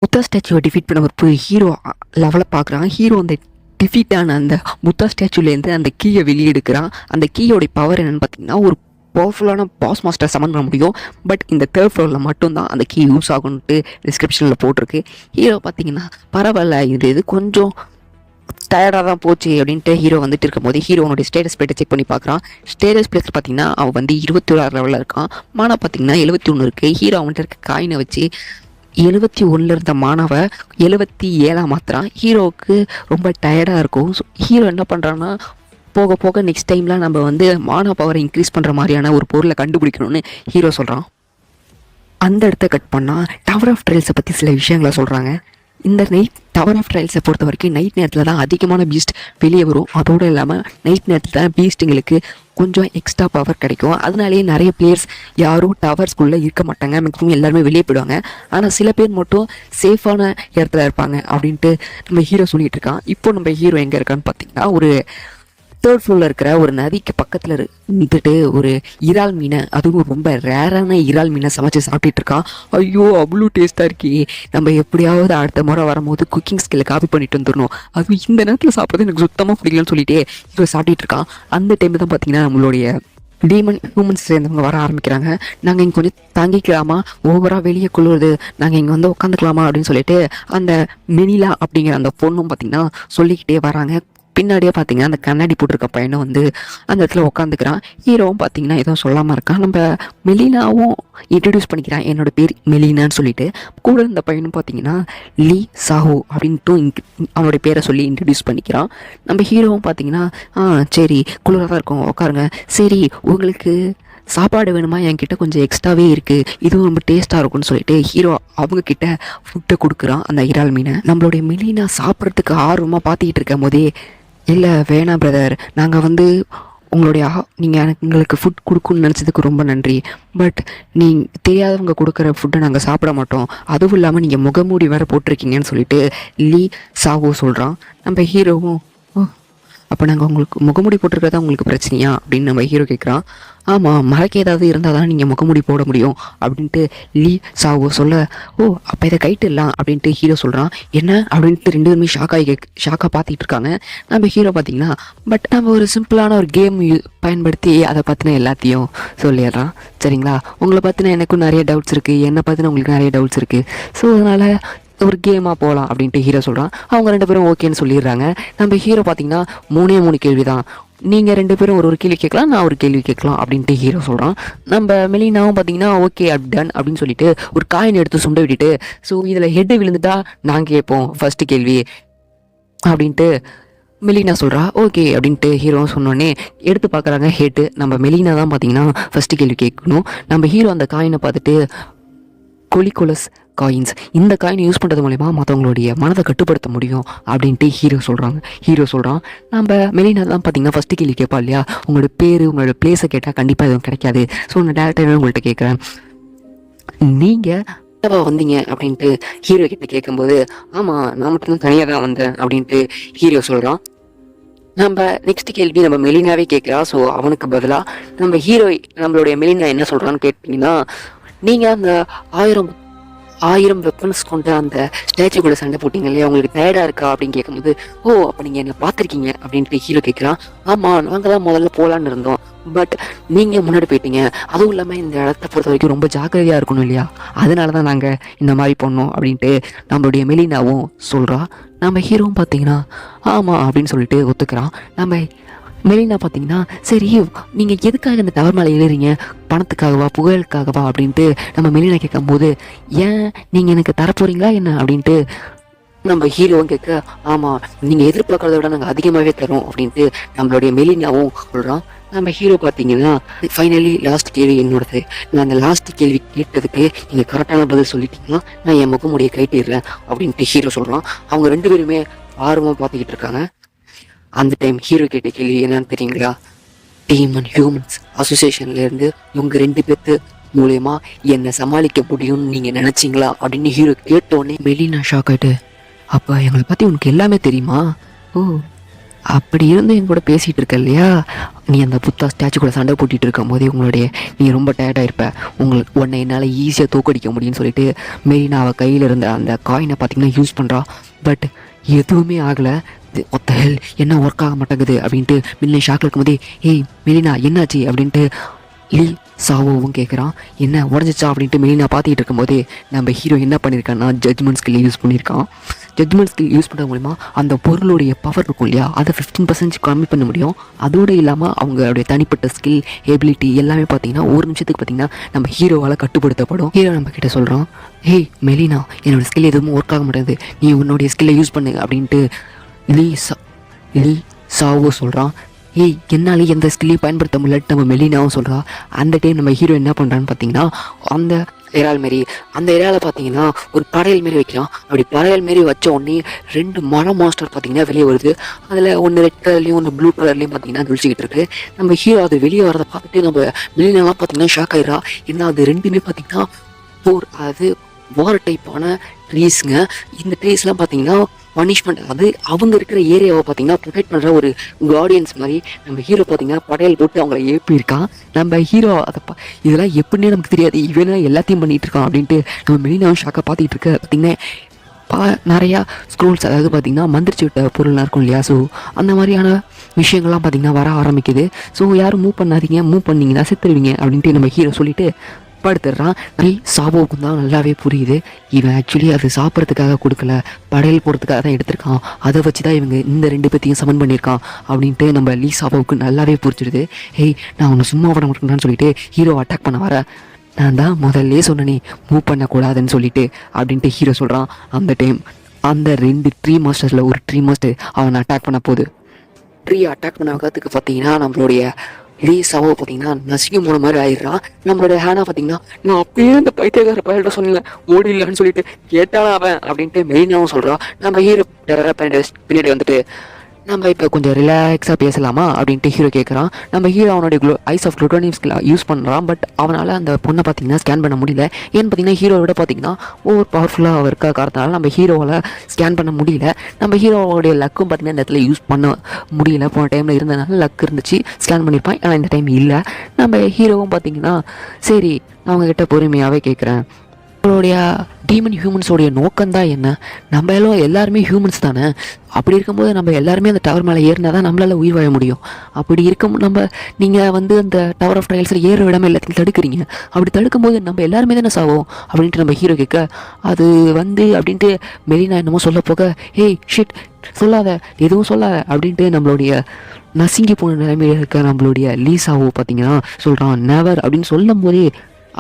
Buddha ஸ்டாச்சுவை defeat பண்ண ஒரு hero லெவலை பார்க்குறான். ஹீரோ அந்த டிஃபீட்டான அந்த புத்தா ஸ்டாச்சுலேருந்து அந்த கீயை வெளியெடுக்கிறான். அந்த கீயோடைய பவர் என்னென்னு பார்த்தீங்கன்னா, ஒரு பவர்ஃபுல்லான பாஸ் மாஸ்டர் சமன் பண்ண முடியும். பட் இந்த தேர்ட் ஃப்ளோரில் மட்டும்தான் அந்த கீ யூஸ் ஆகும்ட்டு டிஸ்கிரிப்ஷனில் போட்டிருக்கு. ஹீரோ பார்த்தீங்கன்னா பரவாயில்ல, இது கொஞ்சம் டயர்டாக தான் போச்சு அப்படின்ட்டு ஹீரோ வந்துட்டு இருக்கும் போது ஹீரோனுடைய ஸ்டேட்டஸ் பிளேட்டை செக் பண்ணி பார்க்குறான். ஸ்டேட்டஸ் பிளேட்டில் பார்த்தீங்கன்னா அவன் வந்து 21 லெவலில் இருக்கான். மானா பார்த்தீங்கன்னா 71 இருக்குது. ஹீரோ அவன்கிட்ட இருக்க காயினை வச்சு 71 இருந்த மாணவ 77 மாத்திரான். ஹீரோவுக்கு ரொம்ப டயர்டாக இருக்கும். ஸோ ஹீரோ என்ன பண்ணுறான்னா, போக போக நெக்ஸ்ட் டைம்லாம் நம்ம வந்து மானா பவரை இன்க்ரீஸ் பண்ணுற மாதிரியான ஒரு பொருளை கண்டுபிடிக்கணும்னு ஹீரோ சொல்கிறான். அந்த இடத்த கட் பண்ணால் டவர் ஆஃப் ட்ரையல்ஸை பற்றி சில விஷயங்களை சொல்கிறாங்க. இந்த டவர் ஆஃப் ட்ரையல்ஸை பொறுத்த வரைக்கும் நைட் நேரத்தில் தான் அதிகமான பீஸ்ட் வெளியே வரும். அதோடு இல்லாமல் நைட் நேரத்தில் தான் பீஸ்ட்டுங்களுக்கு கொஞ்சம் எக்ஸ்ட்ரா பவர் கிடைக்கும். அதனாலேயே நிறைய பிளேயர்ஸ் யாரும் டவர்ஸ்குள்ளே இருக்க மாட்டாங்க. மேக்ஸிமம் எல்லாருமே வெளியே போயிடுவாங்க. ஆனால் சில பேர் மட்டும் சேஃபான இடத்துல இருப்பாங்க அப்படின்ட்டு நம்ம ஹீரோ சொல்லிகிட்டு இருக்கான். இப்போ நம்ம ஹீரோ எங்கே இருக்கான்னு பார்த்தீங்கன்னா, ஒரு தேர்ட் ஃப்ளோரில் இருக்கிற ஒரு நதிக்கு பக்கத்தில் இருந்துட்டு ஒரு இறால் மீனை, அதுவும் ரொம்ப ரேரான இறால் மீனை சமைச்சு சாப்பிட்டுட்டு இருக்கான். ஐயோ அவ்வளோ டேஸ்ட்டாக இருக்கே, நம்ம எப்படியாவது அடுத்த முறை வரும்போது குக்கிங் ஸ்கில்லை காப்பி பண்ணிட்டு வந்துடணும், அதுவும் இந்த நேரத்தில் சாப்பிட்றது எனக்கு சுத்தமாக பிடிக்கலன்னு சொல்லிட்டு இப்போ சாப்பிட்டுட்டு இருக்கான். அந்த டைமில் தான் பார்த்தீங்கன்னா நம்மளுடைய டீமன் ஹியூமன்ஸ் சேர்ந்தவங்க வர ஆரம்பிக்கிறாங்க. நாங்கள் இங்கே கொஞ்சம் தங்கிக்கலாமா, ஓவராக வெளியே குளிருது, நாங்கள் இங்கே வந்து உட்காந்துக்கலாமா அப்படின்னு சொல்லிட்டு அந்த மெனிலா அப்படிங்கிற அந்த பொண்ணும் பார்த்திங்கன்னா சொல்லிக்கிட்டே வராங்க. பின்னாடியே பார்த்தீங்கன்னா அந்த கண்ணாடி போட்டிருக்க பையனும் வந்து அந்த இடத்துல உட்காந்துக்கிறான். ஹீரோவும் பார்த்தீங்கன்னா எதுவும் சொல்லாமல் இருக்கான். நம்ம மெலினாவும் இன்ட்ரடியூஸ் பண்ணிக்கிறான், என்னோடய பேர் மெலினான்னு சொல்லிட்டு. கூட இந்த பையனும் பார்த்தீங்கன்னா லீ சாஹோ அப்படின்ட்டு அவனுடைய பேரை சொல்லி இன்ட்ரடியூஸ் பண்ணிக்கிறான். நம்ம ஹீரோவும் பார்த்தீங்கன்னா சரி குளிராக தான் இருக்கும், உட்காருங்க, சரி உங்களுக்கு சாப்பாடு வேணுமா, என்கிட்ட கொஞ்சம் எக்ஸ்ட்ராவே இருக்குது, இதுவும் ரொம்ப டேஸ்ட்டாக இருக்கும்னு சொல்லிட்டு ஹீரோ அவங்கக்கிட்ட ஃபுட்டை கொடுக்குறான், அந்த இறால் மீனை. நம்மளுடைய மெலினா சாப்பிட்றதுக்கு ஆர்வமாக பார்த்துக்கிட்டு இருக்கும் போதே, இல்லை வேணாம் பிரதர், நாங்கள் வந்து நீங்கள் எங்களுக்கு ஃபுட் கொடுக்குன்னு நினச்சதுக்கு ரொம்ப நன்றி, பட் நீங்கள் தெரியாதவங்க கொடுக்குற ஃபுட்டை நாங்கள் சாப்பிட மாட்டோம், அதுவும் இல்லாமல் நீங்கள் முகமூடி வேறு போட்டிருக்கீங்கன்னு சொல்லிட்டு லீ சாவோ சொல்கிறான். நம்ம ஹீரோவும் அப்போ நாங்கள் உங்களுக்கு முகமூடி போட்டிருக்கிறதா உங்களுக்கு பிரச்சனையா அப்படின்னு நம்ம ஹீரோ கேட்குறான். ஆமாம், மறைக்க ஏதாவது இருந்தால் தான் நீங்கள் முகமூடி போட முடியும் அப்படின்ட்டு லீ சாவோ சொல்ல, ஓ அப்போ இதை கைட்டுடலாம் அப்படின்ட்டு ஹீரோ சொல்கிறான். என்ன அப்படின்ட்டு ரெண்டு பேருமே ஷாக்காக பார்த்துட்டு இருக்காங்க. நம்ம ஹீரோ பார்த்தீங்கன்னா பட் நம்ம ஒரு சிம்பிளான ஒரு கேம் பயன்படுத்தி அதை பற்றின எல்லாத்தையும் சொல்லிடுறான். சரிங்களா, உங்களை பற்றின எனக்கும் நிறைய டவுட்ஸ் இருக்குது, என்னை பற்றின உங்களுக்கு நிறைய டவுட்ஸ் இருக்குது, ஸோ அதனால் ஒரு கேமாக போகலாம் அப்படின்ட்டு ஹீரோ சொல்கிறான். அவங்க ரெண்டு பேரும் ஓகேன்னு சொல்லிடுறாங்க. நம்ம ஹீரோ பார்த்தீங்கன்னா 3 கேள்வி தான், நீங்கள் ரெண்டு பேரும் ஒரு கேள்வி கேட்கலாம், நான் ஒரு கேள்வி கேட்கலாம் அப்படின்ட்டு ஹீரோ சொல்கிறான். நம்ம மெலினாவும் பார்த்தீங்கன்னா ஓகே டன் அப்படின்னு சொல்லிட்டு ஒரு காயின் எடுத்து சுண்ட விட்டுட்டு, ஸோ இதில் ஹெட்டு விழுந்துட்டா நாங்கள் கேட்போம் ஃபஸ்ட்டு கேள்வி அப்படின்ட்டு மெலினா சொல்கிறா. ஓகே அப்படின்ட்டு ஹீரோ சொன்னோடனே எடுத்து பார்க்குறாங்க ஹெட்டு. நம்ம மெலினா தான் பார்த்தீங்கன்னா ஃபஸ்ட்டு கேள்வி கேட்கணும். நம்ம ஹீரோ அந்த காயினை பார்த்துட்டு கொலிகோலஸ் காயின்ஸ், இந்த காயின் யூஸ் பண்ணுறது மூலிமா மற்றவங்களுடைய மனதை கட்டுப்படுத்த முடியும் அப்படின்ட்டு ஹீரோ சொல்கிறான். நம்ம மெலினா தான் பார்த்தீங்கன்னா ஃபஸ்ட்டு கேள்வி கேட்பா இல்லையா, உங்களோட பேர் உங்களோட பிளேஸை கேட்டால் கண்டிப்பாக எதுவும் கிடைக்காது, ஸோ நான் டேரக்டாகவே உங்கள்கிட்ட கேட்குறேன், நீங்கள் வந்தீங்க அப்படின்ட்டு ஹீரோ கிட்ட கேட்கும்போது, ஆமாம் நான் மட்டும்தான் தனியாக தான் வந்தேன் அப்படின்ட்டு ஹீரோ சொல்கிறான். நம்ம நெக்ஸ்ட் கேள்வி நம்ம மெலினாவே கேட்குறா. ஸோ அவனுக்கு பதிலாக நம்மளுடைய மெலினா என்ன சொல்கிறான்னு கேட்டிங்கன்னா, நீங்கள் அந்த 1000 வெப்பன்ஸ் கொண்ட அந்த ஸ்டாச்சு கூட சண்டை போட்டிங்க இல்லையா, உங்களுக்கு டயர்டாக இருக்கா அப்படின்னு கேட்கும்போது, ஓ அப்போ நீங்கள் என்ன பார்த்துருக்கீங்க அப்படின்ட்டு ஹீரோ கேட்குறான். ஆமாம், நாங்கள் தான் முதல்ல போகலான்னு இருந்தோம், பட் நீங்கள் முன்னாடி போயிட்டீங்க, அதுவும் இல்லாமல் இந்த இடத்த பொறுத்த வரைக்கும் ரொம்ப ஜாக்கிரதையாக இருக்கணும் இல்லையா, அதனால தான் நாங்கள் இந்த மாதிரி பண்ணோம் அப்படின்ட்டு நம்மளுடைய மெலினாவும் சொல்கிறா. நம்ம ஹீரோவும் பார்த்தீங்கன்னா ஆமாம் அப்படின்னு சொல்லிட்டு ஒத்துக்கிறான். நம்ம மெலினா பார்த்தீங்கன்னா சரி நீங்கள் எதுக்காக இந்த டவர் மேலே எழுறீங்க, பணத்துக்காகவா புகழுக்காகவா அப்படின்ட்டு நம்ம மெலினா கேட்கும்போது, ஏன் நீங்கள் எனக்கு தரப்போகிறீங்களா என்ன அப்படின்ட்டு நம்ம ஹீரோவும் கேட்க, ஆமாம் நீங்கள் எதிர்பார்க்கறத விட நாங்கள் அதிகமாகவே தரோம் அப்படின்ட்டு நம்மளுடைய மெலினாவும் சொல்கிறான். நம்ம ஹீரோ பார்த்தீங்கன்னா ஃபைனலி லாஸ்ட் கேள்வி என்னோடது, நான் அந்த லாஸ்ட் கேள்வி கேட்டதுக்கு நீங்கள் கரெக்டான பதில் சொல்லிட்டீங்கன்னா நான் என் முகமுடியை கைட்டிடுறேன் அப்படின்ட்டு ஹீரோ சொல்கிறான். அவங்க ரெண்டு பேருமே ஆர்வமாக பார்த்துக்கிட்டு இருக்காங்க. அந்த டைம் ஹீரோ கேட்ட கேள்வி என்னன்னு தெரியுங்களா, டீமன் ஹியூமன்ஸ் அசோசியேஷன்லேருந்து இவங்க 2 பேர்த்து மூலயமா என்னை சமாளிக்க முடியும்னு நீங்கள் நினச்சிங்களா அப்படின்னு ஹீரோ கேட்டோடனே மெலினா ஷாக் ஆகிட்டு, அப்போ எங்களை பற்றி உனக்கு எல்லாமே தெரியுமா, ஓ அப்படி இருந்து என் கூட பேசிகிட்டு இருக்க இல்லையா, நீ அந்த புத்தா ஸ்டாச்சு கூட சண்டை போட்டுட்டு இருக்கும் போதே நீ ரொம்ப டயர்டாக இருப்ப, உன்னை என்னால் ஈஸியாக தோக்கடிக்க முடியும்னு சொல்லிட்டு மெரினா அவள் கையில் இருந்த அந்த காயினை பார்த்திங்கன்னா யூஸ் பண்ணுறா. பட் எதுவுமே ஆகலை. ஒத்த ஹெல் என்ன ஒர்க் ஆக மாட்டேங்குது அப்படின்ட்டு மில்லியன் ஷாக்கில் இருக்கும்போதே, ஏய் மெரினா என்னாச்சு அப்படின்ட்டு லீ சாவோவும் கேட்குறான். என்ன உடஞ்சிச்சா அப்படின்ட்டு மெலினா பார்த்துக்கிட்டு இருக்கும்போதே நம்ம ஹீரோ என்ன பண்ணியிருக்கான்னா ஜட்ஜ்மெண்ட் ஸ்கில் யூஸ் பண்ணியிருக்கான். ஜட்ஜ்மெண்ட் ஸ்கில் யூஸ் பண்ணுறது மூலிமா அந்த பொருளுடைய பவர் இருக்கும் இல்லையா, அதை 15% கம்மி பண்ண முடியும். அதோடு இல்லாமல் அவங்களுடைய தனிப்பட்ட ஸ்கில் எபிலிட்டி எல்லாமே பார்த்தீங்கன்னா ஒரு நிமிஷத்துக்கு பார்த்தீங்கன்னா நம்ம ஹீரோவால் கட்டுப்படுத்தப்படும். ஹீரோ நம்ம கிட்ட சொல்கிறோம், ஹேய் மெலினா என்னோடய ஸ்கில் எதுவும் ஒர்க் ஆக மாட்டேங்குது, நீ உன்னுடைய ஸ்கில்லை யூஸ் பண்ணு அப்படின்ட்டு லீ சாவோ சொல்கிறான். ஏய் என்னாலே எந்த ஸ்கில்லையும் பயன்படுத்த முடியலட்டு நம்ம மெலினாவும் சொல்கிறா. அந்த டைம் நம்ம ஹீரோ என்ன பண்ணுறான்னு பார்த்தீங்கன்னா அந்த இறாலை பார்த்தீங்கன்னா ஒரு படையல் மாரி வைக்கலாம். அப்படி படையல் மாரி வச்ச உடனே 2 மரம் மாஸ்டர் பார்த்தீங்கன்னா வெளியே வருது. அதில் ஒன்று ரெட் கலர்லேயும் ஒன்று ப்ளூ கலர்லேயும் பார்த்தீங்கன்னா துளிச்சிக்கிட்டு இருக்கு. நம்ம ஹீரோ அது வெளியே வரதை பார்த்துட்டு நம்ம மெலினாலாம் பார்த்தீங்கன்னா ஷாக் ஆயிடுறா. ஏன்னா அது ரெண்டுமே பார்த்தீங்கன்னா அது வார் டைப்பான ட்ரீஸுங்க. இந்த ட்ரீஸ்லாம் பார்த்தீங்கன்னா பனிஷ்மெண்ட், அது அவங்க இருக்கிற ஏரியாவை பார்த்தீங்கன்னா ப்ரொடெக்ட் பண்ணுற ஒரு கார்டியன்ஸ் மாதிரி நம்ம ஹீரோ பார்த்தீங்கன்னா படையல் போட்டு அவங்கள ஏப்பியிருக்கான். நம்ம ஹீரோ இதெல்லாம் எப்படின்னே நமக்கு தெரியாது, இவனா எல்லாத்தையும் பண்ணிகிட்டு இருக்கான் அப்படின்ட்டு நம்ம மெலினாவும் ஷாக்காக பார்த்துக்கிட்டு இருக்க. பார்த்திங்கன்னா நிறையா ஸ்க்ரோல்ஸ், அதாவது பார்த்திங்கன்னா மந்திரிச்சு விட்ட பொருள்லாம் இருக்கும் இல்லையா, ஸோ அந்த மாதிரியான விஷயங்கள்லாம் பார்த்திங்கன்னா வர ஆரம்பிக்குது. ஸோ யாரும் மூவ் பண்ணாதீங்க, மூவ் பண்ணிங்கன்னா செத்துருவீங்க அப்படின்ட்டு நம்ம ஹீரோ சொல்லிவிட்டு படுத்துடுறான். சாவோவுக்கும் தான் நல்லாவே புரியுது, இவன் ஆக்சுவலி அது சாப்பிட்றதுக்காக கொடுக்கல, படையல் போடுறதுக்காக தான் எடுத்திருக்கான், அதை வச்சு தான் இவங்க இந்த 2 பேத்தையும் சமன் பண்ணியிருக்கான் அப்படின்ட்டு நம்ம லீ சாவோவுக்கு நல்லாவே புரிஞ்சிடுது. ஹேய் நான் உன்னை சும்மா விட மாட்டேன்னு சொல்லிட்டு ஹீரோ அட்டாக் பண்ண வர, நான் தான் முதல்ல சொன்னேனே மூவ் பண்ணக்கூடாதுன்னு சொல்லிட்டு அப்படின்ட்டு ஹீரோ சொல்கிறான். அந்த டைம் அந்த 2 ட்ரீ மாஸ்டர்ஸில் ஒரு ட்ரீ மாஸ்டர் அவனை அட்டாக் பண்ண போகுது. ட்ரீ அட்டாக் பண்ண வகத்துக்கு பார்த்தீங்கன்னா நம்மளுடைய லீ சாவோ பார்த்தீங்கன்னா நசிக்கும் போன மாதிரி ஆயிடுறான். நம்மளோட ஹேனா பார்த்தீங்கன்னா நான் அப்படியே அந்த பைத்தியக்கார பயில்கிட்ட சொன்னேன் ஓடிடலான்னு சொல்லிட்டு கேட்டாலும் அவன் அப்படின்ட்டு மெயினாகவும் சொல்கிறான். நம்ம ஹீரோ பின்னாடி வந்துட்டு நம்ம இப்போ கொஞ்சம் ரிலாக்ஸாக பேசலாமா அப்படின்ட்டு ஹீரோ கேட்குறான். நம்ம ஹீரோ அவனுடைய ஐஸ் ஆஃப் குளோட்டோனியம் ஸ்கில் யூஸ் பண்ணுறான். பட் அவனால் அந்த பொண்ணை பார்த்தீங்கன்னா ஸ்கேன் பண்ண முடியல. ஏன்னு பார்த்தீங்கன்னா ஹீரோவோட பார்த்தீங்கன்னா ஓவர் பவர்ஃபுல்லாக இருக்க காரணத்தினால நம்ம ஹீரோவில் ஸ்கேன் பண்ண முடியல. நம்ம ஹீரோவோடைய லக்கும் பார்த்தீங்கன்னா இந்த இடத்துல யூஸ் பண்ண முடியல. போன டைமில் இருந்ததுனால லக் இருந்துச்சு, ஸ்கேன் பண்ணியிருப்பான். ஆனால் இந்த டைம் இல்லை. நம்ம ஹீரோவும் பார்த்தீங்கன்னா சரி நான் அவங்கக்கிட்ட பொறுமையாகவே கேட்குறேன், நம்மளுடைய டீமன் ஹியூமன்ஸோடைய நோக்கம்தான் என்ன, நம்ம எல்லாருமே ஹியூமன்ஸ் தானே, அப்படி இருக்கும்போது நம்ம எல்லாருமே அந்த டவர் மேலே ஏறினா தான் நம்மளால் உயிர் வாழ முடியும். அப்படி இருக்கும் நீங்கள் அந்த டவர் ஆஃப் ட்ரையல்ஸில் ஏற விடாமல் எல்லாத்தையும் தடுக்கிறீங்க. அப்படி தடுக்கும்போது நம்ம எல்லாருமே தானே சாவோம் அப்படின்ட்டு நம்ம ஹீரோ கேட்க, அது அப்படின்ட்டு மெலினா என்னமோ சொல்ல போக, ஹேய் ஷிட் சொல்லாத எதுவும் சொல்லாத அப்படின்ட்டு நம்மளுடைய நசுங்கி போன நிலைமையில் இருக்க நம்மளுடைய லீ சாவோ பார்த்தீங்கன்னா சொல்கிறான் நெவர் அப்படின்னு சொல்லும் போதே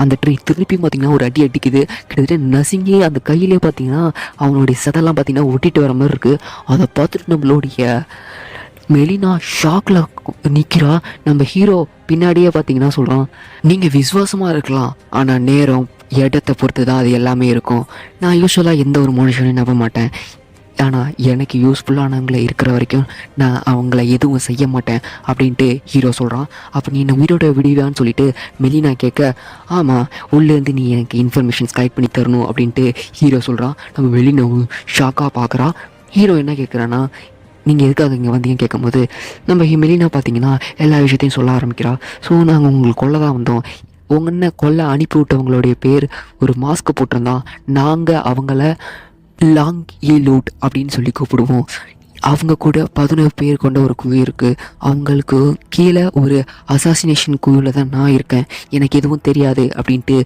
அந்த ட்ரீ திருப்பி பார்த்திங்கன்னா ஒரு அடி அடிக்குது. கிட்டத்தட்ட நசுங்கி அந்த கையிலே பார்த்திங்கன்னா அவனுடைய சதெல்லாம் பார்த்திங்கன்னா ஒட்டிட்டு வர மாதிரி இருக்குது. அதை பார்த்துட்டு நம்மளுடைய மெலினா ஷாக்கில் நிற்கிறா. நம்ம ஹீரோ பின்னாடியே பார்த்திங்கன்னா சொல்கிறான், நீங்கள் விசுவாசமாக இருக்கலாம், ஆனால் நேரம் இடத்தை பொறுத்து தான் அது எல்லாமே இருக்கும். நான் யூஸ்வலாக எந்த ஒரு மனுஷனையும் நம்ப மாட்டேன், ஆனால் எனக்கு யூஸ்ஃபுல்லானவங்களை இருக்கிற வரைக்கும் நான் அவங்கள எதுவும் செய்ய மாட்டேன் அப்படின்ட்டு ஹீரோ சொல்கிறான். அப்போ நீ என்ன உயிரோட விடுவான்னு சொல்லிட்டு மெலினா கேட்க, ஆமாம் உள்ளேருந்து நீ எனக்கு இன்ஃபர்மேஷன்ஸ் கலெக்ட் பண்ணி தரணும் அப்படின்ட்டு ஹீரோ சொல்கிறான். நம்ம மெலினாவும் ஷாக்காக பார்க்குறா. ஹீரோ என்ன கேட்குறான்னா, நீங்கள் எதுக்காக இங்கே வந்தீங்கன்னு கேட்கும்போது நம்ம மெலினா பார்த்தீங்கன்னா எல்லா விஷயத்தையும் சொல்ல ஆரம்பிக்கிறா. ஸோ நாங்கள் உங்களுக்கு கொல்ல தான் வந்தோம், உங்கன்னு கொல்ல அனுப்பி விட்டவங்களுடைய பேர் ஒரு மாஸ்க் போட்டிருந்தான், நாங்கள் அவங்கள லாங் ஈலூட் அப்படின்னு சொல்லி கூப்பிடுவோம். அவங்க கூட 11 பேர் கொண்ட ஒரு குழு இருக்குது, அவங்களுக்கு கீழே ஒரு அசாசினேஷன் குழுவில் தான் நான் இருக்கேன், எனக்கு எதுவும் தெரியாது அப்படின்ட்டு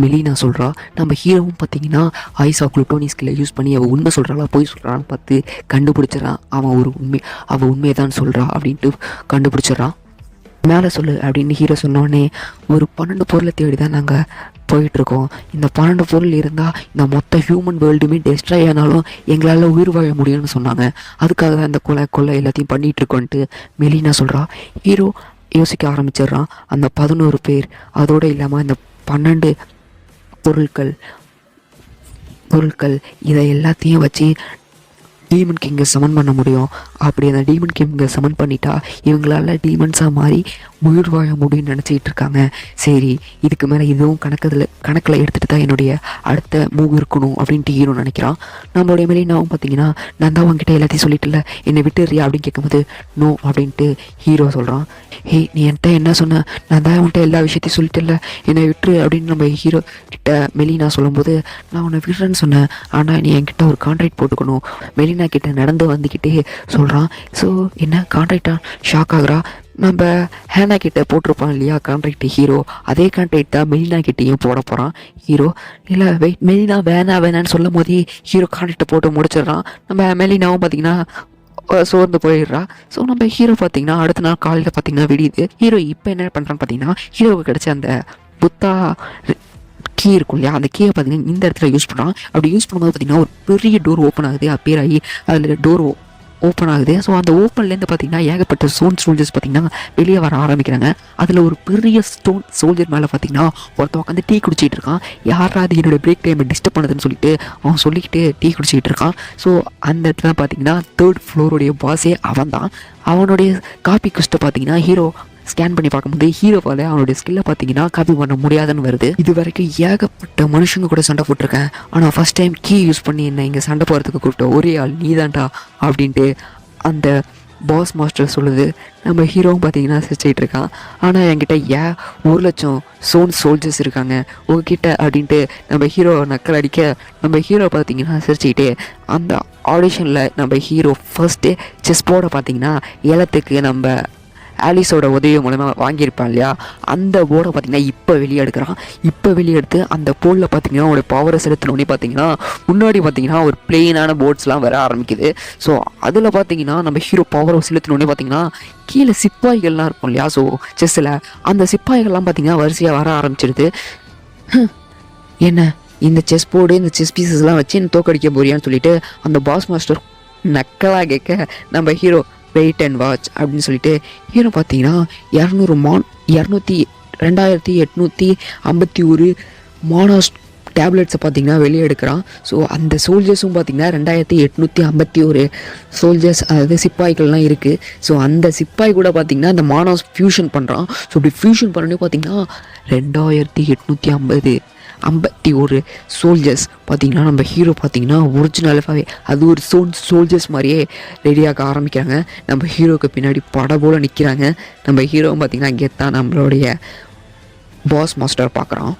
மெலினா சொல்கிறா. நம்ம ஹீரோவும் பார்த்தீங்கன்னா ஐஸ் ஆஃப் குளோட்டோனியம் ஸ்கில்லை யூஸ் பண்ணி அவள் உண்மை சொல்கிறாளா போய் சொல்கிறான்னு பார்த்து கண்டுபிடிச்சிடறான். அவள் உண்மையை தான் சொல்கிறா அப்படின்ட்டு கண்டுபிடிச்சிட்றான். மேலே சொல்லு அப்படின்னு ஹீரோ சொன்னோடனே ஒரு 12 பொருளை தேடி தான் நாங்கள் போயிட்டுருக்கோம், இந்த 12 பொருள் இருந்தால் இந்த மொத்த ஹியூமன் வேர்ல்டுமே டெஸ்ட்ராய் ஆனாலும் எங்களால் உயிர் வாழ முடியும்னு சொன்னாங்க, அதுக்காக தான் இந்த கொலை எல்லாத்தையும் பண்ணிகிட்ருக்கோன்ட்டு மெலினா சொல்கிறா. ஹீரோ யோசிக்க ஆரம்பிச்சிடுறான். அந்த 11 பேர் அதோடு இல்லாமல் இந்த 12 பொருட்கள் இதை எல்லாத்தையும் வச்சு டீமன் கிங்கை சமன் பண்ண முடியும். அப்படி அந்த டீமன் கிங்கை சமன் பண்ணிட்டா இவங்களால டீமன்ஸாக மாறி உயிர் வாழ முடியும்னு நினச்சிக்கிட்டு இருக்காங்க. சரி, இதுக்கு மேலே இதுவும் கணக்கில் எடுத்துகிட்டு தான் என்னுடைய அடுத்த மூவ் இருக்கணும் அப்படின்ட்டு ஹீரோ நினைக்கிறான். நம்மளுடைய மெலினாவும் பார்த்தீங்கன்னா, நான் தான் உங்ககிட்ட எல்லாத்தையும் சொல்லிட்டுல, என்னை விட்டுறியா அப்படின்னு கேட்கும்போது நோ அப்படின்ட்டு ஹீரோ சொல்கிறான். ஹே, நீ என்கிட்ட என்ன சொன்ன? நான் தான் உன்கிட்ட எல்லா விஷயத்தையும் சொல்லிட்டல, என்னை விட்டுரு அப்படின்னு நம்ம ஹீரோ கிட்ட மெலினா சொல்லும்போது, நான் உன்னை விடுறேன்னு சொன்னேன், ஆனால் நீ என்கிட்ட ஒரு கான்ட்ராக்ட் போட்டுக்கணும். மெலினா கிட்ட நடந்து வந்துக்கிட்டே சொல்கிறான். ஸோ என்ன கான்ட்ராக்டா? ஷாக் ஆகுறா. நம்ம ஹேனா கிட்ட போட்டிருப்பான் இல்லையா கான்ட்ராக்ட் ஹீரோ, அதே கான்ட்ராக்ட் தான் மெலினா கிட்டேயும் போட போகிறான் ஹீரோ. இல்லை வெயிட், மெலினா வேணான்னு சொல்லும் போதே ஹீரோ கான்ட்ராக்டை போட்டு முடிச்சிடுறான். நம்ம மெலினாவும் பார்த்தீங்கன்னா சோர்ந்து போயிடுறா. ஸோ நம்ம ஹீரோ பார்த்தீங்கன்னா அடுத்த நாள் காலையில் பார்த்தீங்கன்னா விடியுது. ஹீரோ இப்போ என்ன பண்ணுறான்னு பார்த்தீங்கன்னா, ஹீரோவுக்கு கிடச்ச அந்த புத்தா கீ இருக்கும் இல்லையா, அந்த கீயை பார்த்தீங்கன்னா இந்த இடத்துல யூஸ் பண்ணுறான். அப்படி யூஸ் பண்ணும்போது பார்த்தீங்கன்னா ஒரு பெரிய டோர் ஓப்பன் ஆகுது. அப்பேர் ஆகி அதில் டோர் ஓப்பன் ஆகுது. ஸோ அந்த ஓப்பன்லேருந்து பார்த்தீங்கன்னா ஏகப்பட்ட ஸ்டோன் சோல்ஜர்ஸ் பார்த்தீங்கன்னா வெளியே வர ஆரம்பிக்கிறாங்க. அதில் ஒரு பெரிய ஸ்டோன் சோல்ஜர் மேலே பார்த்தீங்கன்னா ஒருத்தன் உட்காந்து டீ குடிச்சிட்டு இருக்கான். யாராவது என்னோடய பிரேக் டைமை டிஸ்டர்ப் பண்ணுதுன்னு சொல்லிட்டு அவன் சொல்லிக்கிட்டு டீ குடிச்சிக்கிட்டு இருக்கான். ஸோ அந்த இடத்துல பார்த்தீங்கன்னா 3rd ஃப்ளோருடைய பாஸே அவன் தான். அவனுடைய காப்பி குஸ்ட்டை பார்த்தீங்கன்னா ஹீரோ ஸ்கேன் பண்ணி பார்க்கும்போது ஹீரோவால் அவனுடைய ஸ்கில்லை பார்த்தீங்கன்னா காப்பி பண்ண முடியாதுன்னு வருது. இது வரைக்கும் ஏகப்பட்ட மனுஷங்க கூட சண்டை போட்டிருக்கேன், ஆனால் ஃபஸ்ட் டைம் கீ யூஸ் பண்ணி என்ன இங்கே சண்டை போகிறதுக்கு கூப்பிட்ட ஒரே ஆள் நீ தான்டா அப்படின்ட்டு அந்த பாஸ் மாஸ்டர் சொல்லுது. நம்ம ஹீரோவும் பார்த்தீங்கன்னா சிரிச்சிட்டு இருக்கான். ஆனால் என்கிட்ட 1,00,000 சோல்ஜர்ஸ் இருக்காங்க உங்ககிட்ட அப்படின்ட்டு நம்ம ஹீரோ நக்கல் அடிக்க, நம்ம ஹீரோ பார்த்தீங்கன்னா சிரிச்சுக்கிட்டே அந்த ஆடிஷனில் நம்ம ஹீரோ ஃபர்ஸ்ட்டு செஸ் போர்டை பார்த்தீங்கன்னா ஏலத்துக்கு நம்ம ஆலிஸோட உதவி மூலமாக வாங்கியிருப்பான் இல்லையா, அந்த போர்டை பார்த்தீங்கன்னா இப்போ வெளியெடுக்கிறான். இப்போ வெளியெடுத்து அந்த போர்டில் பார்த்தீங்கன்னா அவனுடைய பவரை செலுத்தினோடனே பார்த்தீங்கன்னா முன்னாடி பார்த்தீங்கன்னா ஒரு பிளெயினான போர்ட்ஸ்லாம் வர ஆரம்பிக்குது. ஸோ அதில் பார்த்தீங்கன்னா நம்ம ஹீரோ பவரை செலுத்தினோடனே பார்த்தீங்கன்னா கீழே சிப்பாய்கள்லாம் இருக்கும் இல்லையா, ஸோ செஸ்ஸில் அந்த சிப்பாய்கள்லாம் பார்த்தீங்கன்னா வரிசையாக வர ஆரம்பிச்சிடுது. என்ன இந்த செஸ் போர்டு இந்த செஸ் பீசஸ்லாம் வச்சு என்ன தோக்கடிக்க போறியான்னு சொல்லிட்டு அந்த பாஸ் மாஸ்டர் நக்கலாக கேட்க, நம்ம ஹீரோ வெயிட் அண்ட் வாட்ச் அப்படின்னு சொல்லிட்டு ஹீரோ பார்த்தீங்கன்னா 2851 மானாஸ் டேப்லெட்ஸை பார்த்தீங்கன்னா வெளியே எடுக்கிறான். ஸோ அந்த சோல்ஜர்ஸும் பார்த்தீங்கன்னா 2851 சோல்ஜர்ஸ், அதாவது சிப்பாய்கள்லாம் இருக்குது. ஸோ அந்த சிப்பாய் கூட பார்த்தீங்கன்னா அந்த மானாஸ் ஃபியூஷன் பண்ணுறான். ஸோ இப்படி ஃபியூஷன் பண்ணோடனே பார்த்தீங்கன்னா 2851 சோல்ஜர்ஸ் பார்த்தீங்கன்னா நம்ம ஹீரோ பார்த்தீங்கன்னா ஒரிஜினலாகவே அது ஒரு சோல்ஜர்ஸ் மாதிரியே ரெடியாக ஆரம்பிக்கிறாங்க. நம்ம ஹீரோவுக்கு பின்னாடி பட போல் நிற்கிறாங்க. நம்ம ஹீரோவும் பார்த்தீங்கன்னா கெத்தான் நம்மளுடைய பாஸ் மாஸ்டர் பார்க்குறான்.